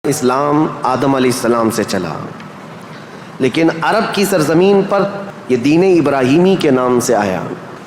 اسلام آدم علیہ السلام سے چلا، لیکن عرب کی سرزمین پر یہ دین ابراہیمی کے نام سے آیا۔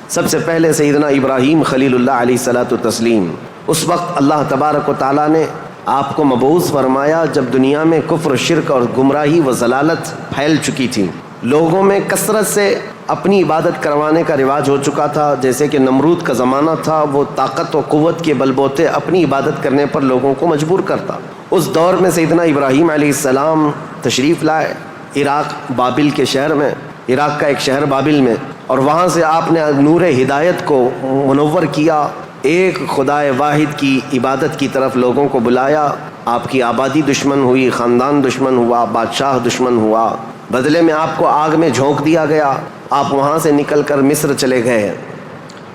سب سے پہلے سیدنا ابراہیم خلیل اللہ علیہ الصلوۃ والتسلیم، اس وقت اللہ تبارک و تعالیٰ نے آپ کو مبعوث فرمایا جب دنیا میں کفر و شرک اور گمراہی و ضلالت پھیل چکی تھی، لوگوں میں کثرت سے اپنی عبادت کروانے کا رواج ہو چکا تھا۔ جیسے کہ نمرود کا زمانہ تھا، وہ طاقت و قوت کے بل بوتے اپنی عبادت کرنے پر لوگوں کو مجبور کرتا۔ اس دور میں سیدنا ابراہیم علیہ السلام تشریف لائے عراق بابل کے شہر میں، عراق کا ایک شہر بابل میں، اور وہاں سے آپ نے نور ہدایت کو منور کیا، ایک خدائے واحد کی عبادت کی طرف لوگوں کو بلایا۔ آپ کی آبادی دشمن ہوئی، خاندان دشمن ہوا، بادشاہ دشمن ہوا، بدلے میں آپ کو آگ میں جھونک دیا گیا۔ آپ وہاں سے نکل کر مصر چلے گئے،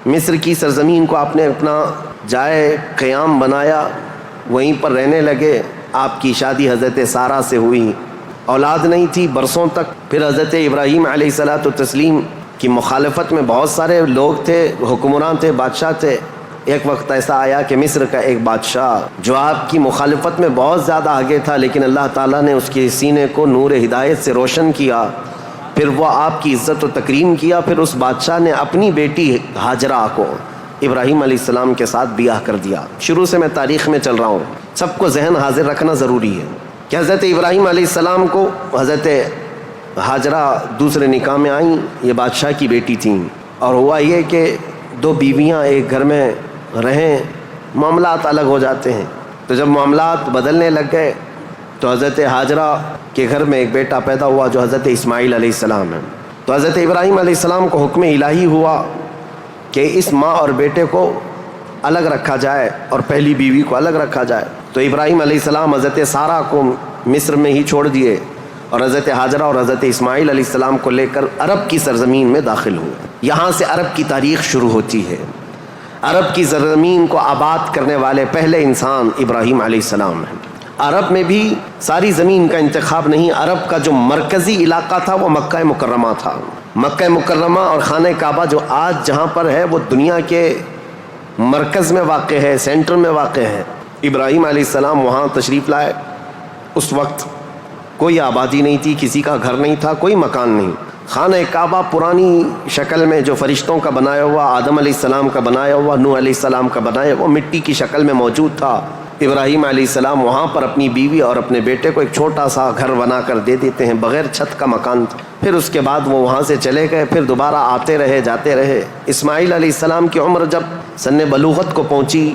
مصر کی سرزمین کو آپ نے اپنا جائے قیام بنایا، وہیں پر رہنے لگے۔ آپ کی شادی حضرت سارہ سے ہوئی، اولاد نہیں تھی برسوں تک۔ پھر حضرت ابراہیم علیہ الصلوۃ والتسلیم کی مخالفت میں بہت سارے لوگ تھے، حکمران تھے، بادشاہ تھے۔ ایک وقت ایسا آیا کہ مصر کا ایک بادشاہ جو آپ کی مخالفت میں بہت زیادہ آگے تھا، لیکن اللہ تعالیٰ نے اس کے سینے کو نور ہدایت سے روشن کیا، پھر وہ آپ کی عزت و تکریم کیا۔ پھر اس بادشاہ نے اپنی بیٹی ہاجرہ کو ابراہیم علیہ السلام کے ساتھ بیاہ کر دیا۔ شروع سے میں تاریخ میں چل رہا ہوں، سب کو ذہن حاضر رکھنا ضروری ہے کہ حضرت ابراہیم علیہ السلام کو حضرت ہاجرہ دوسرے نکاح میں آئیں، یہ بادشاہ کی بیٹی تھیں، اور ہوا یہ کہ دو بیویاں ایک گھر میں رہیں، معاملات الگ ہو جاتے ہیں۔ تو جب معاملات بدلنے لگ گئے تو حضرت ہاجرہ کے گھر میں ایک بیٹا پیدا ہوا جو حضرت اسماعیل علیہ السلام ہے۔ تو حضرت ابراہیم علیہ السلام کو حکم الہی ہوا کہ اس ماں اور بیٹے کو الگ رکھا جائے اور پہلی بیوی کو الگ رکھا جائے۔ تو ابراہیم علیہ السلام حضرت سارہ کو مصر میں ہی چھوڑ دیے اور حضرت ہاجرہ اور حضرت اسماعیل علیہ السلام کو لے کر عرب کی سرزمین میں داخل ہوئے۔ یہاں سے عرب کی تاریخ شروع ہوتی ہے۔ عرب کی سرزمین کو آباد کرنے والے پہلے انسان ابراہیم علیہ السلام ہیں۔ عرب میں بھی ساری زمین کا انتخاب نہیں، عرب کا جو مرکزی علاقہ تھا وہ مکہ مکرمہ تھا۔ مکہ مکرمہ اور خانہ کعبہ جو آج جہاں پر ہے وہ دنیا کے مرکز میں واقع ہے، سینٹر میں واقع ہے۔ ابراہیم علیہ السلام وہاں تشریف لائے۔ اس وقت کوئی آبادی نہیں تھی، کسی کا گھر نہیں تھا، کوئی مکان نہیں۔ خانہ کعبہ پرانی شکل میں جو فرشتوں کا بنایا ہوا، آدم علیہ السلام کا بنایا ہوا، نوح علیہ السلام کا بنایا ہوا مٹی کی شکل میں موجود تھا۔ ابراہیم علیہ السلام وہاں پر اپنی بیوی اور اپنے بیٹے کو ایک چھوٹا سا گھر بنا کر دے دیتے ہیں، بغیر چھت کا مکان تھا۔ پھر اس کے بعد وہ وہاں سے چلے گئے، پھر دوبارہ آتے رہے، جاتے رہے۔ اسماعیل علیہ السلام کی عمر جب سن بلوغت کو پہنچی